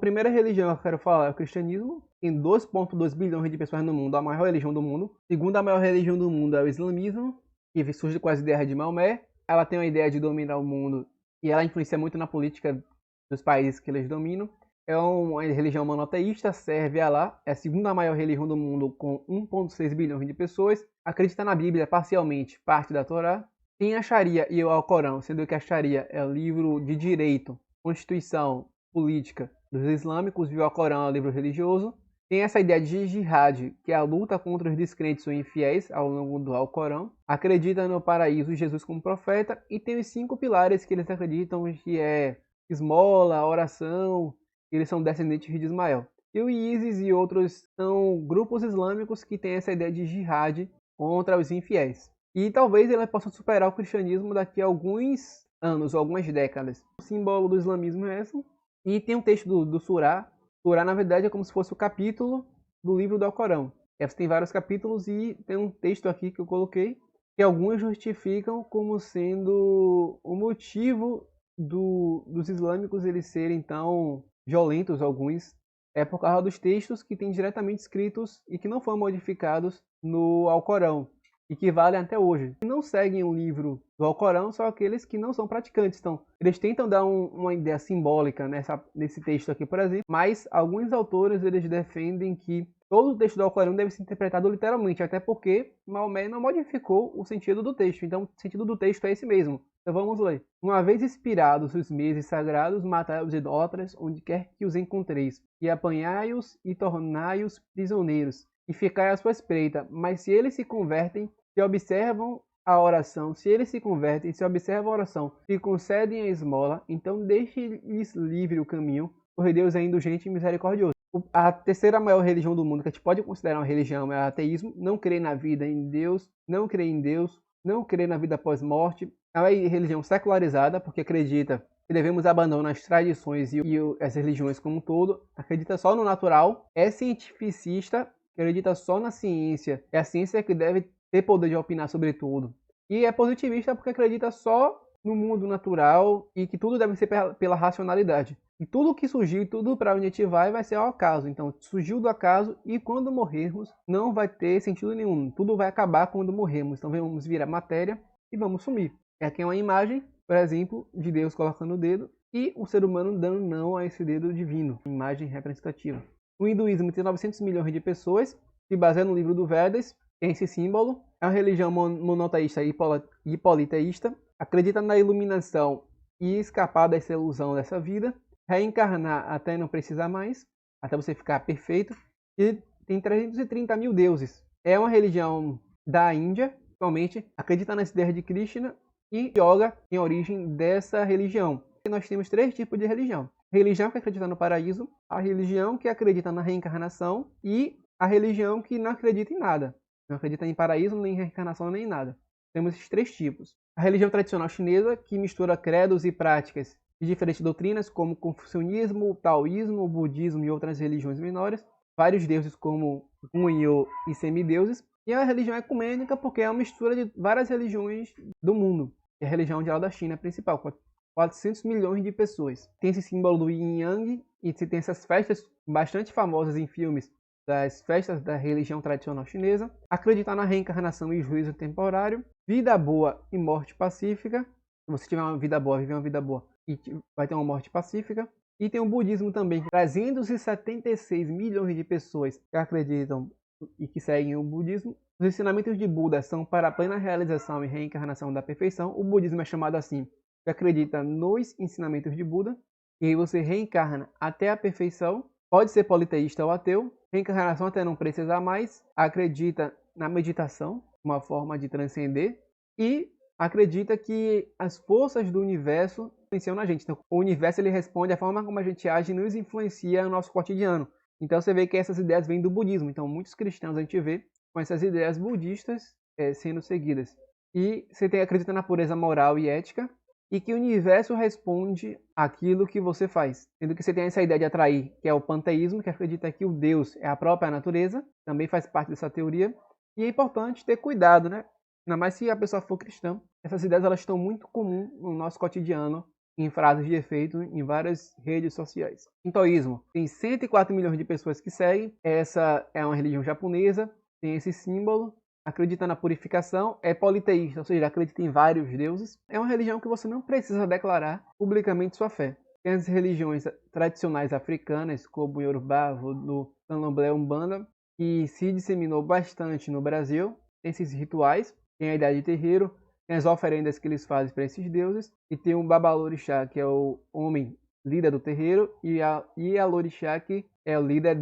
A primeira religião que eu quero falar é o cristianismo. Tem 2,2 bilhões de pessoas no mundo, a maior religião do mundo. A segunda maior religião do mundo é o islamismo, que surge com as ideias de Maomé. Ela tem a ideia de dominar o mundo e ela influencia muito na política dos países que eles dominam. É uma religião monoteísta, serve a Alá, é a segunda maior religião do mundo com 1,6 bilhões de pessoas. Acredita na Bíblia parcialmente, parte da Torá. Tem a Sharia e o Alcorão, sendo que a Sharia é o livro de direito, constituição, política dos islâmicos, e o Alcorão é o livro religioso. Tem essa ideia de jihad, que é a luta contra os descrentes ou infiéis ao longo do Alcorão. Acredita no paraíso e Jesus como profeta. E tem os 5 pilares que eles acreditam, que é esmola, oração, eles são descendentes de Ismael. E o ISIS e outros são grupos islâmicos que têm essa ideia de jihad contra os infiéis. E talvez ele possa superar o cristianismo daqui a alguns anos, ou algumas décadas. O símbolo do islamismo é esse. E tem um texto do Surá. Surá, na verdade, é como se fosse o capítulo do livro do Alcorão. Você tem vários capítulos e tem um texto aqui que eu coloquei, que alguns justificam como sendo o motivo dos islâmicos eles serem tão violentos, alguns, é por causa dos textos que têm diretamente escritos e que não foram modificados no Alcorão e que valem até hoje. Não seguem o livro do Alcorão são aqueles que não são praticantes. Então, eles tentam dar uma ideia simbólica nesse texto aqui, por exemplo, mas alguns autores eles defendem que todo o texto do Alcorão deve ser interpretado literalmente, até porque Maomé não modificou o sentido do texto. Então, o sentido do texto é esse mesmo. Então vamos ler. Uma vez expirados os meses sagrados, matai os idólatras onde quer que os encontreis, e apanhai-os e tornai-os prisioneiros, e ficai à sua espreita. Mas se eles se convertem, se observam a oração, se eles se convertem, se observam a oração, se concedem a esmola, então deixe-lhes livre o caminho, porque Deus é indulgente e misericordioso. A terceira maior religião do mundo, que a gente pode considerar uma religião, é o ateísmo. Não crê na vida em Deus, não crê em Deus, não crê na vida pós-morte. É uma religião secularizada, porque acredita que devemos abandonar as tradições e as religiões como um todo. Acredita só no natural, é cientificista, acredita só na ciência. É a ciência que deve ter poder de opinar sobre tudo. E é positivista porque acredita só no mundo natural e que tudo deve ser pela racionalidade. E tudo que surgiu, tudo para onde a gente vai ser ao acaso. Então, surgiu do acaso e quando morrermos, não vai ter sentido nenhum. Tudo vai acabar quando morrermos. Então, vamos virar matéria e vamos sumir. Aqui é uma imagem, por exemplo, de Deus colocando o dedo e o ser humano dando não a esse dedo divino. Imagem representativa. O hinduísmo tem 900 milhões de pessoas, se baseia no livro do Vedas, tem esse símbolo. É uma religião monoteísta e politeísta. Acredita na iluminação e escapar dessa ilusão dessa vida. Reencarnar até não precisar mais, até você ficar perfeito. E tem 330 mil deuses. É uma religião da Índia, principalmente. Acredita nas ideias de Krishna e Yoga em origem dessa religião. E nós temos 3 tipos de religião. A religião que acredita no paraíso, a religião que acredita na reencarnação e a religião que não acredita em nada. Não acredita em paraíso, nem reencarnação, nem em nada. Temos esses 3 tipos. A religião tradicional chinesa, que mistura credos e práticas de diferentes doutrinas, como confucionismo, taoísmo, budismo e outras religiões menores. Vários deuses como Kunyo e semideuses. E a religião ecumênica, porque é uma mistura de várias religiões do mundo. É a religião mundial da China principal, com 400 milhões de pessoas. Tem esse símbolo do Yin Yang, e tem essas festas bastante famosas em filmes, das festas da religião tradicional chinesa. Acreditar na reencarnação e juízo temporário. Vida boa e morte pacífica. Se você tiver uma vida boa, viver uma vida boa, e vai ter uma morte pacífica. E tem o budismo também, 376 milhões de pessoas que acreditam e que seguem o budismo. Os ensinamentos de Buda são para a plena realização e reencarnação da perfeição. O budismo é chamado assim, que acredita nos ensinamentos de Buda. E aí você reencarna até a perfeição. Pode ser politeísta ou ateu. Reencarnação até não precisar mais. Acredita na meditação, uma forma de transcender. E acredita que as forças do universo influenciam na gente. Então, o universo ele responde, a forma como a gente age nos influencia no nosso cotidiano. Então você vê que essas ideias vêm do budismo. Então muitos cristãos a gente vê com essas ideias budistas sendo seguidas. E você acredita na pureza moral e ética e que o universo responde àquilo que você faz. Sendo que você tem essa ideia de atrair, que é o panteísmo, que acredita que o Deus é a própria natureza, também faz parte dessa teoria. E é importante ter cuidado, né? Ainda mais se a pessoa for cristã. Essas ideias elas estão muito comuns no nosso cotidiano, em frases de efeito em várias redes sociais. Shintoísmo tem 104 milhões de pessoas que seguem. Essa é uma religião japonesa, tem esse símbolo. Acredita na purificação, é politeísta, ou seja, acredita em vários deuses. É uma religião que você não precisa declarar publicamente sua fé. Tem as religiões tradicionais africanas, como o Yorubá, Vodou, Candomblé, Umbanda, que se disseminou bastante no Brasil. Tem esses rituais, tem a ideia de terreiro, tem as oferendas que eles fazem para esses deuses, e tem o Babalorixá, que é o homem líder do terreiro, e a Lorixá, que é o líder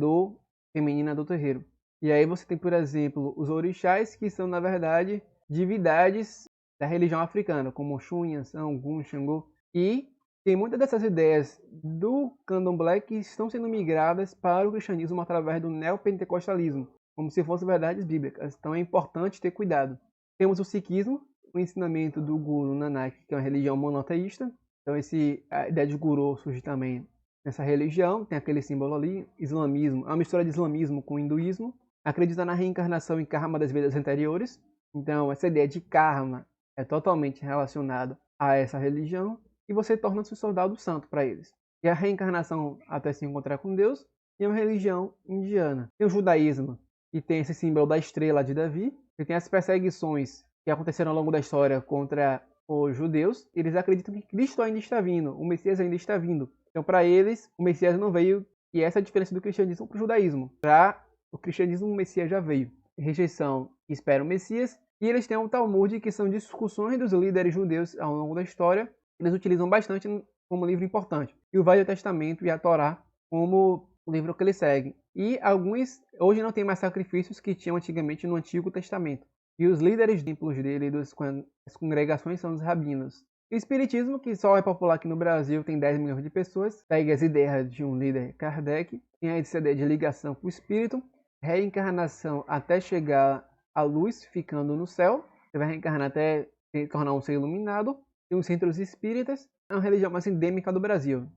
feminina do terreiro. E aí você tem, por exemplo, os orixás, que são, na verdade, divindades da religião africana, como Oxum, Yansan, Ogum, Xangô. E tem muitas dessas ideias do candomblé que estão sendo migradas para o cristianismo através do neopentecostalismo, como se fossem verdades bíblicas. Então é importante ter cuidado. Temos o sikhismo, o ensinamento do Guru Nanak, que é uma religião monoteísta. Então a ideia de Guru surge também nessa religião. Tem aquele símbolo ali, islamismo, é uma mistura de islamismo com hinduísmo. Acredita na reencarnação e karma das vidas anteriores. Então, essa ideia de karma é totalmente relacionada a essa religião. E você torna-se um soldado santo para eles. E a reencarnação até se encontrar com Deus. E é uma religião indiana. Tem o judaísmo, que tem esse símbolo da estrela de Davi. E tem as perseguições que aconteceram ao longo da história contra os judeus. Eles acreditam que Cristo ainda está vindo. O Messias ainda está vindo. Então, para eles, o Messias não veio. E essa é a diferença do cristianismo para o judaísmo. Para o cristianismo, o Messias já veio. Rejeição espera o Messias. E eles têm o Talmud, que são discussões dos líderes judeus ao longo da história. Eles utilizam bastante como livro importante. E o Velho Testamento e a Torá como o livro que eles seguem. E alguns, hoje não tem mais sacrifícios que tinham antigamente no Antigo Testamento. E os líderes templos dele, das congregações, são os rabinos. E o Espiritismo, que só é popular aqui no Brasil, tem 10 milhões de pessoas. Segue as ideias de um líder, Kardec. Tem a ideia de ligação com o espírito. Reencarnação até chegar à luz, ficando no céu. Você vai reencarnar até se tornar um ser iluminado. Tem os centros espíritas. É uma religião mais endêmica do Brasil.